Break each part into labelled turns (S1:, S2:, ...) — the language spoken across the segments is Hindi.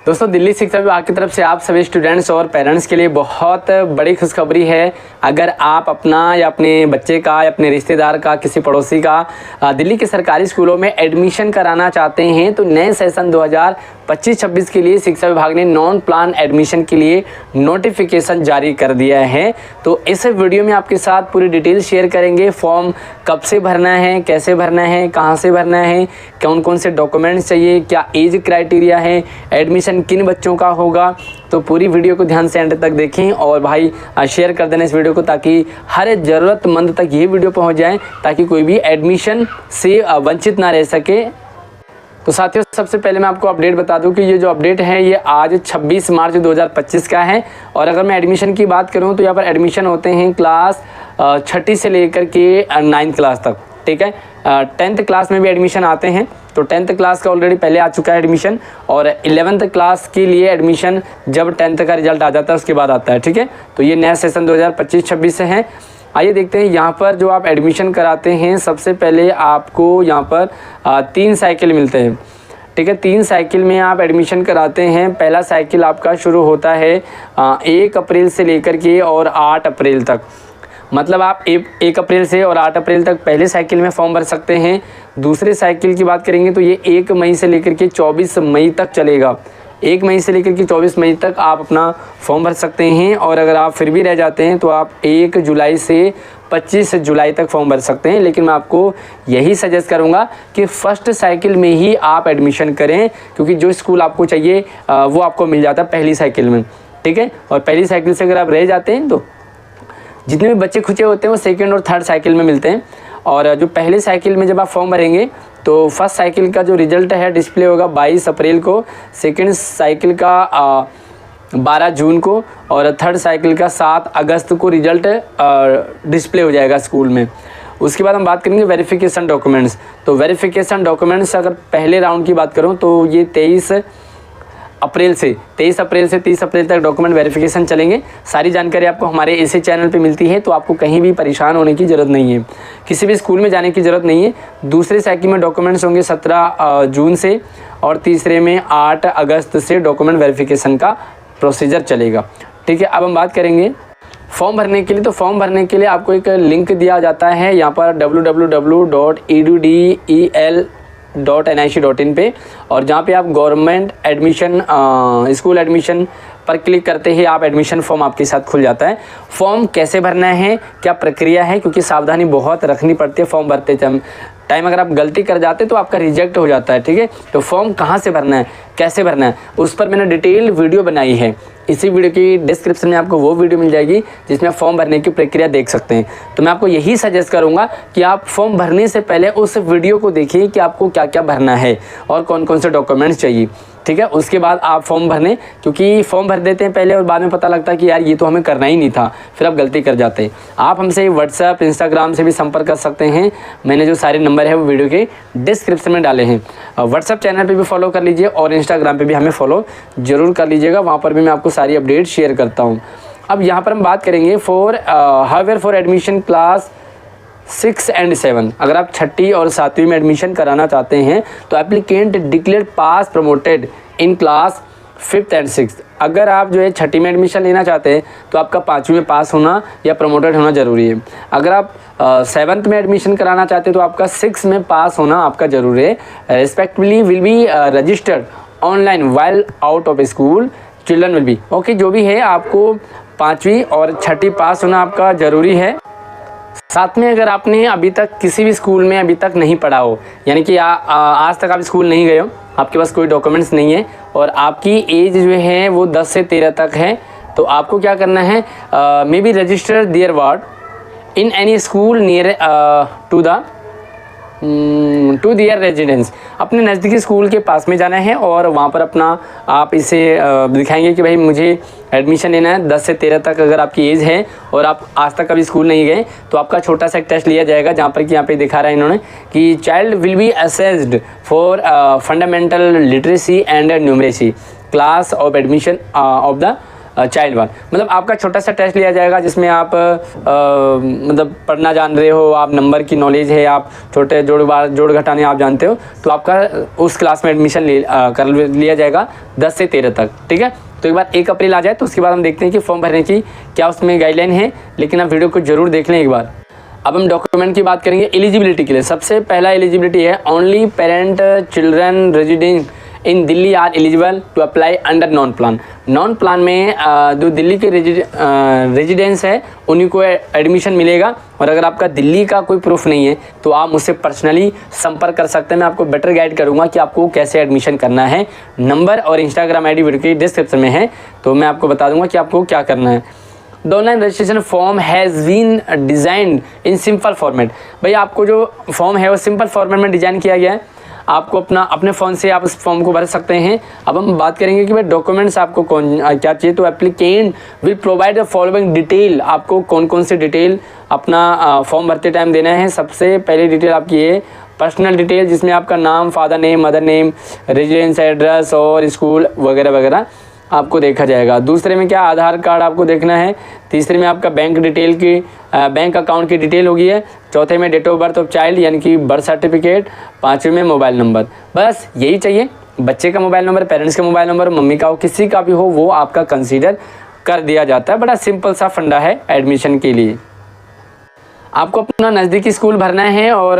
S1: दोस्तों, दिल्ली शिक्षा विभाग की तरफ से आप सभी स्टूडेंट्स और पेरेंट्स के लिए बहुत बड़ी खुशखबरी है। अगर आप अपना या अपने बच्चे का या अपने रिश्तेदार का, किसी पड़ोसी का दिल्ली के सरकारी स्कूलों में एडमिशन कराना चाहते हैं तो नए सेशन 2025-26 के लिए शिक्षा विभाग ने नॉन प्लान एडमिशन के लिए नोटिफिकेशन जारी कर दिया है। तो इस वीडियो में आपके साथ पूरी डिटेल शेयर करेंगे। फॉर्म कब से भरना है, कैसे भरना है, कहाँ से भरना है, कौन कौन से डॉक्यूमेंट्स चाहिए, क्या एज क्राइटेरिया है, एडमिशन किन बच्चों का होगा। तो पूरी वीडियो को ध्यान से एंड तक देखें और भाई शेयर कर देना इस वीडियो को, ताकि हर ज़रूरतमंद तक ये वीडियो पहुंच जाए, ताकि कोई भी एडमिशन से वंचित ना रह सके। तो साथियों, सबसे पहले मैं आपको अपडेट बता दूं कि ये जो अपडेट है ये आज 26 मार्च 2025 का है। और अगर मैं एडमिशन की बात करूं तो यहाँ पर एडमिशन होते हैं क्लास 6ठी से लेकर के 9th क्लास तक, ठीक है। 10th क्लास में भी एडमिशन आते हैं, तो 10th क्लास का ऑलरेडी पहले आ चुका है एडमिशन, और 11th क्लास के लिए एडमिशन जब 10th का रिजल्ट आ जाता है उसके बाद आता है, ठीक है। तो ये नया सेशन 2025-26 से है। आइए देखते हैं यहाँ पर जो आप एडमिशन कराते हैं। सबसे पहले आपको यहाँ पर 3 साइकिल मिलते हैं, ठीक है। 3 साइकिल में आप एडमिशन कराते हैं। पहला साइकिल आपका शुरू होता है 1 अप्रैल से लेकर के और 8 अप्रैल तक, मतलब आप 1 अप्रैल से और 8 अप्रैल तक पहले साइकिल में फॉर्म भर सकते हैं। दूसरे साइकिल की बात करेंगे तो ये 1 मई से लेकर के 24 मई तक चलेगा। 1 मई से लेकर के 24 मई तक आप अपना फॉर्म भर सकते हैं। और अगर आप फिर भी रह जाते हैं तो आप 1 जुलाई से 25 जुलाई तक फॉर्म भर सकते हैं। लेकिन मैं आपको यही सजेस्ट करूंगा कि फर्स्ट साइकिल में ही आप एडमिशन करें, क्योंकि जो स्कूल आपको चाहिए वो आपको मिल जाता है पहली साइकिल में, ठीक है। और पहली साइकिल से अगर आप रह जाते हैं तो जितने भी बच्चे खुचे होते हैं वो सेकंड और थर्ड साइकिल में मिलते हैं। और जो पहले साइकिल में जब आप फॉर्म भरेंगे तो फर्स्ट साइकिल का जो रिज़ल्ट है डिस्प्ले होगा 22 अप्रैल को, सेकंड साइकिल का 12 जून को, और थर्ड साइकिल का 7 अगस्त को रिज़ल्ट डिस्प्ले हो जाएगा स्कूल में। उसके बाद हम बात करेंगे वेरिफिकेशन डॉक्यूमेंट्स। तो वेरिफिकेशन डॉक्यूमेंट्स अगर पहले राउंड की बात करूँ तो ये 23 अप्रैल से 30 अप्रैल तक डॉक्यूमेंट वेरिफिकेशन चलेंगे। सारी जानकारी आपको हमारे इसी चैनल पे मिलती है, तो आपको कहीं भी परेशान होने की ज़रूरत नहीं है, किसी भी स्कूल में जाने की ज़रूरत नहीं है। दूसरे साइकिल में डॉक्यूमेंट्स होंगे 17 जून से, और तीसरे में 8 अगस्त से डॉक्यूमेंट वेरिफिकेशन का प्रोसीजर चलेगा, ठीक है। अब हम बात करेंगे फॉर्म भरने के लिए। तो फॉर्म भरने के लिए आपको एक लिंक दिया जाता है यहाँ पर www.edudel.nic.in पे, और जहाँ पे आप गवर्नमेंट एडमिशन स्कूल एडमिशन पर क्लिक करते ही आप एडमिशन फॉर्म आपके साथ खुल जाता है। फॉर्म कैसे भरना है, क्या प्रक्रिया है, क्योंकि सावधानी बहुत रखनी पड़ती है फॉर्म भरते टाइम। अगर आप गलती कर जाते तो आपका रिजेक्ट हो जाता है, ठीक है। तो फॉर्म कहाँ से भरना है, कैसे भरना है, उस पर मैंने डिटेल वीडियो बनाई है। इसी वीडियो की डिस्क्रिप्शन में आपको वो वीडियो मिल जाएगी जिसमें फॉर्म भरने की प्रक्रिया देख सकते हैं। तो मैं आपको यही सजेस्ट करूंगा कि आप फॉर्म भरने से पहले उस वीडियो को देखिए कि आपको क्या क्या भरना है और कौन कौन से डॉक्यूमेंट्स चाहिए, ठीक है। उसके बाद आप फॉर्म भरने, क्योंकि फॉर्म भर देते हैं पहले और बाद में पता लगता है कि यार ये तो हमें करना ही नहीं था, फिर आप गलती कर जाते हैं। आप हमसे व्हाट्सएप, इंस्टाग्राम से भी संपर्क कर सकते हैं। मैंने जो सारे नंबर है वो वीडियो के डिस्क्रिप्शन में डाले हैं। व्हाट्सएप चैनल पे भी फॉलो कर लीजिए और इंस्टाग्राम पे भी हमें फॉलो जरूर कर लीजिएगा, वहाँ पर भी मैं आपको सारी अपडेट शेयर करता हूँ। अब यहाँ पर हम बात करेंगे फॉर एडमिशन क्लास 6 and 7। अगर आप 6ठी और 7वीं में एडमिशन कराना चाहते हैं तो applicant declare pass promoted in class 5th and 6th। अगर आप जो है 6ठी में एडमिशन लेना चाहते हैं तो आपका 5वीं में पास होना या प्रमोटेड होना ज़रूरी है। अगर आप 7th में एडमिशन कराना चाहते हैं तो आपका 6 में पास होना आपका ज़रूरी है। Respectively will be registered online while out of school children will be okay. जो भी है आपको 5वीं और 6ठी पास होना आपका ज़रूरी है। साथ में अगर आपने अभी तक किसी भी स्कूल में अभी तक नहीं पढ़ा हो, यानी कि आज तक आप स्कूल नहीं गए हो, आपके पास कोई डॉक्यूमेंट्स नहीं है और आपकी एज जो है वो 10 से 13 तक है, तो आपको क्या करना है, may be register their ward in any school near to their residence. अपने नज़दीकी स्कूल के पास में जाना है और वहाँ पर अपना आप इसे दिखाएंगे कि भाई मुझे एडमिशन लेना है। 10 से 13 तक अगर आपकी एज है और आप आज तक कभी स्कूल नहीं गए तो आपका छोटा सा एक टेस्ट लिया जाएगा, जहाँ पर कि यहाँ पे दिखा रहा है इन्होंने कि child will be assessed for fundamental literacy and numeracy class of admission of the child 1, मतलब आपका छोटा सा टेस्ट लिया जाएगा जिसमें आप मतलब पढ़ना जान रहे हो, आप नंबर की नॉलेज है, आप छोटे जोड़ घटाने आप जानते हो, तो आपका उस क्लास में एडमिशन कर लिया जाएगा 10 से 13 तक। ठीक है, तो एक बार 1 अप्रैल आ जाए तो उसके बाद हम देखते हैं कि फॉर्म भरने की क्या उसमें गाइडलाइन है, लेकिन आप वीडियो को जरूर देख लें एक बार। अब हम डॉक्यूमेंट की बात करेंगे एलिजिबिलिटी के लिए। सबसे पहला एलिजिबिलिटी है only parent children residing in Delhi are eligible to apply under non plan. Non plan में जो दिल्ली के रेजिडेंस है उन्हीं को एडमिशन मिलेगा, और अगर आपका दिल्ली का कोई प्रूफ नहीं है तो आप मुझसे पर्सनली संपर्क कर सकते हैं। मैं आपको बेटर गाइड करूंगा कि आपको कैसे एडमिशन करना है। नंबर और इंस्टाग्राम आईडी वीडियो की डिस्क्रिप्शन में है, तो मैं आपको बता दूंगा कि आपको क्या करना है। The online registration form has been designed in simple format. भाई आपको जो फॉर्म है वो सिंपल फॉर्मेट में डिज़ाइन किया गया है, आपको अपने फ़ोन से आप उस फॉर्म को भर सकते हैं। अब हम बात करेंगे कि भाई डॉक्यूमेंट्स आपको क्या चाहिए, तो applicant will provide the following detail. आपको कौन कौन से डिटेल अपना फॉर्म भरते टाइम देना है। सबसे पहली डिटेल आपकी है पर्सनल डिटेल, जिसमें आपका नाम, father name, mother name, residence address और स्कूल वगैरह वगैरह आपको देखा जाएगा। दूसरे में क्या, आधार कार्ड आपको देखना है। तीसरे में आपका बैंक अकाउंट की डिटेल होगी है। चौथे में date of birth of child यानी कि बर्थ सर्टिफिकेट। पाँचवें में मोबाइल नंबर। बस यही चाहिए, बच्चे का मोबाइल नंबर, पेरेंट्स का मोबाइल नंबर, मम्मी का हो, किसी का भी हो, वो आपका कंसीडर कर दिया जाता है। बड़ा सिंपल सा फंडा है एडमिशन के लिए। आपको अपना नज़दीकी स्कूल भरना है, और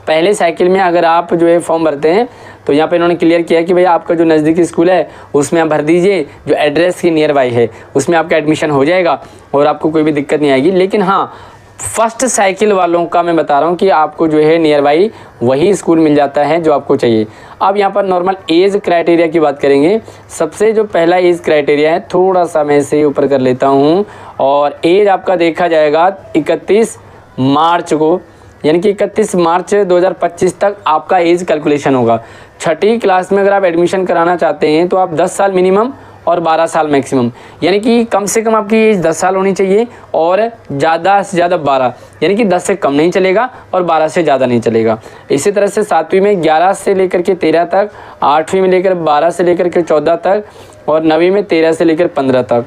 S1: पहले साइकिल में अगर आप जो है फॉर्म भरते हैं तो यहाँ पे इन्होंने क्लियर किया कि भैया आपका जो नज़दीकी स्कूल है उसमें आप भर दीजिए, जो एड्रेस की नियर बाई है उसमें आपका एडमिशन हो जाएगा और आपको कोई भी दिक्कत नहीं आएगी। लेकिन हाँ, फर्स्ट साइकिल वालों का मैं बता रहा हूँ कि आपको जो है नियर बाई वही स्कूल मिल जाता है जो आपको चाहिए। अब यहाँ पर नॉर्मल एज क्राइटेरिया की बात करेंगे। सबसे जो पहला एज क्राइटेरिया है, थोड़ा सा मैं इसे ऊपर कर लेता हूँ, और एज आपका देखा जाएगा 31 मार्च को, यानी कि 31 मार्च 2025 तक आपका एज कैलकुलेशन होगा। छठी क्लास में अगर आप एडमिशन कराना चाहते हैं तो आप 10 साल मिनिमम और 12 साल मैक्सिमम, यानी कि कम से कम आपकी एज 10 साल होनी चाहिए और ज़्यादा से ज़्यादा 12, यानी कि 10 से कम नहीं चलेगा और 12 से ज़्यादा नहीं चलेगा। इसी तरह से 7वीं में 11 से लेकर के 13 तक, 8वीं में लेकर 12 से लेकर के 14 तक, और 9वीं में 13 से लेकर 15 तक।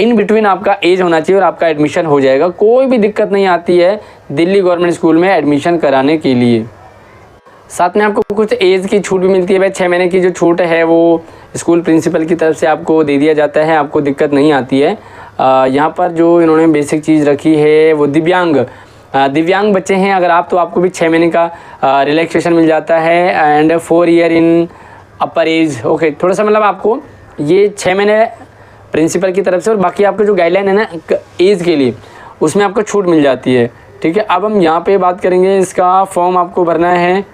S1: इन बिटवीन आपका एज होना चाहिए और आपका एडमिशन हो जाएगा। कोई भी दिक्कत नहीं आती है दिल्ली गवर्नमेंट स्कूल में एडमिशन कराने के लिए। साथ में आपको कुछ एज की छूट भी मिलती है। भाई 6 महीने की जो छूट है वो स्कूल प्रिंसिपल की तरफ से आपको दे दिया जाता है, आपको दिक्कत नहीं आती है। यहाँ पर जो इन्होंने बेसिक चीज़ रखी है वो दिव्यांग बच्चे हैं अगर आप, तो आपको भी 6 महीने का रिलैक्सेशन मिल जाता है, and 4 year in upper as. Okay, थोड़ा सा मतलब आपको ये 6 महीने प्रिंसिपल की तरफ से, और बाकी आपका जो गाइडलाइन है ना एज के लिए, उसमें आपको छूट मिल जाती है। ठीक है, अब हम यहाँ पे बात करेंगे, इसका फॉर्म आपको भरना है।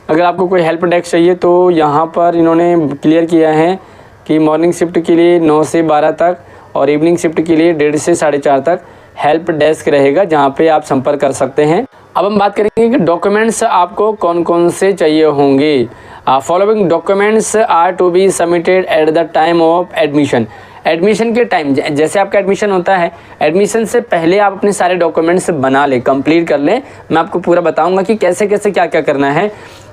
S1: अगर आपको कोई हेल्प डेस्क चाहिए तो यहाँ पर इन्होंने क्लियर किया है कि मॉर्निंग शिफ्ट के लिए 9 से 12 तक और इवनिंग शिफ्ट के लिए 1:30 से 4:30 तक हेल्प डेस्क रहेगा, जहाँ पे आप संपर्क कर सकते हैं। अब हम बात करेंगे कि डॉक्यूमेंट्स आपको कौन कौन से चाहिए होंगे। Following documents are to be submitted at the time of admission. Admission के टाइम, जैसे आपका एडमिशन होता है, एडमिशन से पहले आप अपने सारे डॉक्यूमेंट्स बना लें, कंप्लीट कर लें। मैं आपको पूरा बताऊंगा कि कैसे कैसे क्या क्या करना है।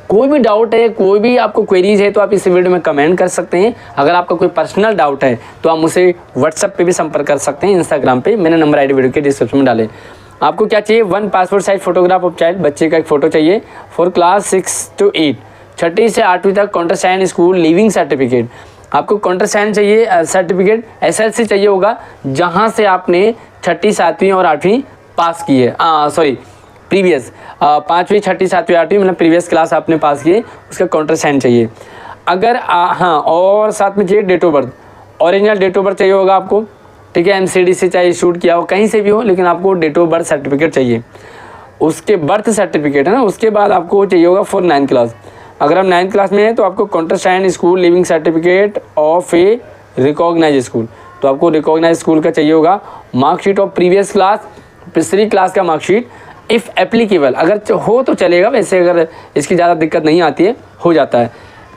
S1: कोई भी डाउट है, कोई भी आपको क्वेरीज है तो आप इस वीडियो में कमेंट कर सकते हैं। अगर आपका कोई पर्सनल डाउट है तो आप मुझसे व्हाट्सएप पे भी संपर्क कर सकते हैं, इंस्टाग्राम पे मैंने नंबर आईडी वीडियो के डिस्क्रिप्शन में डाले। आपको क्या चाहिए, 1 passport size photograph of child, बच्चे का एक फ़ोटो चाहिए, फॉर क्लास 6 to 8, 6ठी से 8वीं तक counter sign school leaving certificate. आपको काउंटर साइन चाहिए सर्टिफिकेट, SSLC चाहिए होगा जहाँ से आपने 6ठी 7वीं और 8वीं पास की है। प्रीवियस 5वीं 6ठी 7वीं 8वीं मतलब प्रीवियस क्लास आपने पास की है, उसका काउंटर साइन चाहिए। अगर हाँ, और साथ में चाहिए date of birth, original date of birth चाहिए होगा आपको। ठीक है, MCD से चाहे शूट किया हो, कहीं से भी हो, लेकिन आपको डेट ऑफ बर्थ सर्टिफिकेट चाहिए। उसके बर्थ सर्टिफिकेट है ना, उसके बाद आपको चाहिए होगा फॉर 9th क्लास। अगर हम 9th क्लास में हैं तो आपको counter sign school leaving certificate of a recognise school, तो आपको रिकॉग्नाइज स्कूल का चाहिए होगा। मार्कशीट ऑफ प्रीवियस क्लास, पिछली क्लास का मार्कशीट इफ़ एप्लीकेबल, अगर हो तो चलेगा, वैसे अगर इसकी ज़्यादा दिक्कत नहीं आती है, हो जाता है।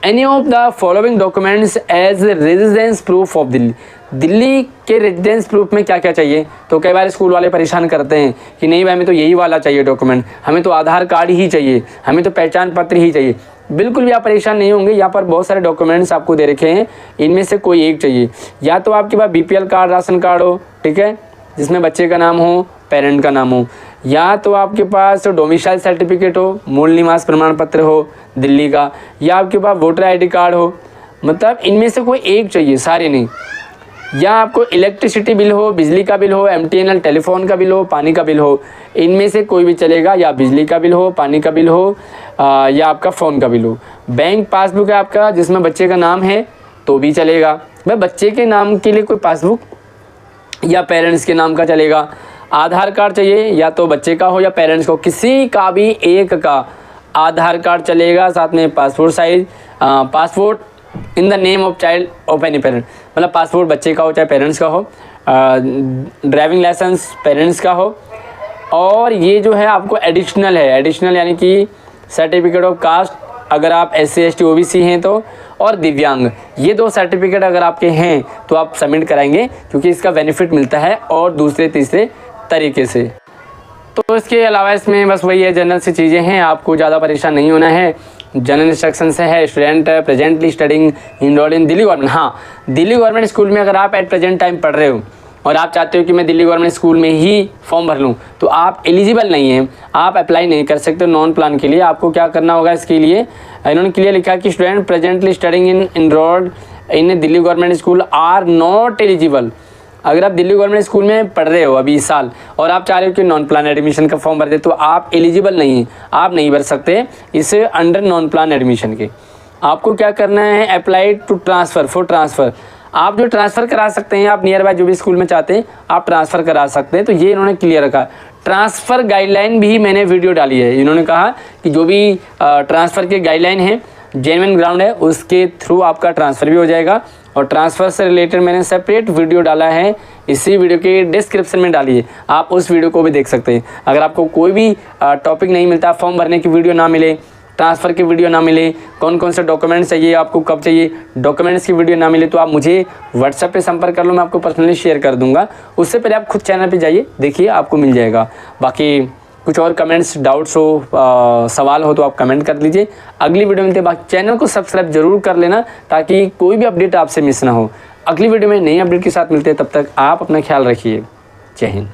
S1: Any of the following documents as residence proof of Delhi. Delhi के रेजिडेंस प्रूफ में क्या क्या चाहिए, तो कई बार स्कूल वाले परेशान करते हैं कि नहीं भाई हमें तो यही वाला चाहिए डॉक्यूमेंट, हमें तो आधार कार्ड ही चाहिए, हमें तो पहचान पत्र ही चाहिए। बिल्कुल भी आप परेशान नहीं होंगे। यहाँ पर बहुत सारे डॉक्यूमेंट्स आपको दे रखे हैं, इनमें से कोई एक चाहिए। या तो आपके पास BPL कार्ड, राशन कार्ड हो, ठीक है, जिसमें बच्चे का नाम हो, पेरेंट का नाम हो, या तो आपके पास डोमिसाइल सर्टिफिकेट हो, मूल निवास प्रमाण पत्र हो दिल्ली का, या आपके पास वोटर ID कार्ड हो। मतलब इनमें से कोई एक चाहिए, सारे नहीं। या आपको इलेक्ट्रिसिटी बिल हो, बिजली का बिल हो, MTNL टेलीफोन का बिल हो, पानी का बिल हो, इनमें से कोई भी चलेगा। या बिजली का बिल हो, पानी का बिल हो, या आपका फ़ोन का बिल हो। बैंक पासबुक है आपका जिसमें बच्चे का नाम है तो भी चलेगा। भाई बच्चे के नाम के लिए कोई पासबुक या पेरेंट्स के नाम का चलेगा। आधार कार्ड चाहिए, या तो बच्चे का हो या पेरेंट्स को, किसी का भी एक का आधार कार्ड चलेगा। साथ में passport size, passport in the name of child of any parent, मतलब पासपोर्ट बच्चे का हो चाहे पेरेंट्स का हो, ड्राइविंग लाइसेंस पेरेंट्स का हो। और ये जो है आपको एडिशनल है, एडिशनल यानी कि सर्टिफिकेट ऑफ कास्ट अगर आप SC ST OBC हैं तो, और दिव्यांग, ये 2 सर्टिफिकेट अगर आपके हैं तो आप सबमिट कराएंगे, क्योंकि इसका बेनिफिट मिलता है और दूसरे तीसरे तरीके से। तो इसके अलावा इसमें बस वही है, जनरल सी चीज़ें हैं, आपको ज़्यादा परेशान नहीं होना है। जनरल इंस्ट्रक्शन से है, student presently studying enrolled in Delhi government. हाँ, दिल्ली गवर्नमेंट स्कूल में अगर आप एट प्रेजेंट टाइम पढ़ रहे हो और आप चाहते हो कि मैं दिल्ली गवर्नमेंट स्कूल में ही फॉर्म भर लूँ, तो आप एलिजिबल नहीं हैं, आप अप्लाई नहीं कर सकते नॉन प्लान के लिए। आपको क्या करना होगा इसके लिए, इन्होंने क्लियर लिखा कि student presently studying in enrolled in Delhi government school are not eligible. अगर आप दिल्ली गवर्नमेंट स्कूल में पढ़ रहे हो अभी इस साल और आप चाह रहे हो कि नॉन प्लान एडमिशन का फॉर्म भर दे, तो आप एलिजिबल नहीं हैं, आप नहीं भर सकते इसे अंडर नॉन प्लान एडमिशन के। आपको क्या करना है, apply to transfer for transfer. आप जो ट्रांसफ़र करा सकते हैं, आप नियर बाय जो भी स्कूल में चाहते हैं आप ट्रांसफ़र करा सकते हैं। तो ये इन्होंने क्लियर रखा। ट्रांसफ़र गाइडलाइन भी मैंने वीडियो डाली है। इन्होंने कहा कि जो भी ट्रांसफ़र के गाइडलाइन है, जेन्युइन ग्राउंड है, उसके थ्रू आपका ट्रांसफ़र भी हो जाएगा। और ट्रांसफ़र से रिलेटेड मैंने सेपरेट वीडियो डाला है, इसी वीडियो के डिस्क्रिप्शन में डालिए, आप उस वीडियो को भी देख सकते हैं। अगर आपको कोई भी टॉपिक नहीं मिलता, फॉर्म भरने की वीडियो ना मिले, ट्रांसफ़र की वीडियो ना मिले, कौन कौन से डॉक्यूमेंट्स चाहिए, आपको कब चाहिए, डॉक्यूमेंट्स की वीडियो ना मिले, तो आप मुझे व्हाट्सएप पे संपर्क कर लो, मैं आपको पर्सनली शेयर कर दूंगा। उससे पहले आप खुद चैनल पे जाइए, देखिए आपको मिल जाएगा। बाकी कुछ और कमेंट्स, डाउट्स हो, सवाल हो तो आप कमेंट कर लीजिए। अगली वीडियो में बाकी चैनल को सब्सक्राइब जरूर कर लेना, ताकि कोई भी अपडेट आपसे मिस ना हो। अगली वीडियो में नई अपडेट के साथ मिलते हैं, तब तक आप अपना ख्याल रखिए। जय हिंद।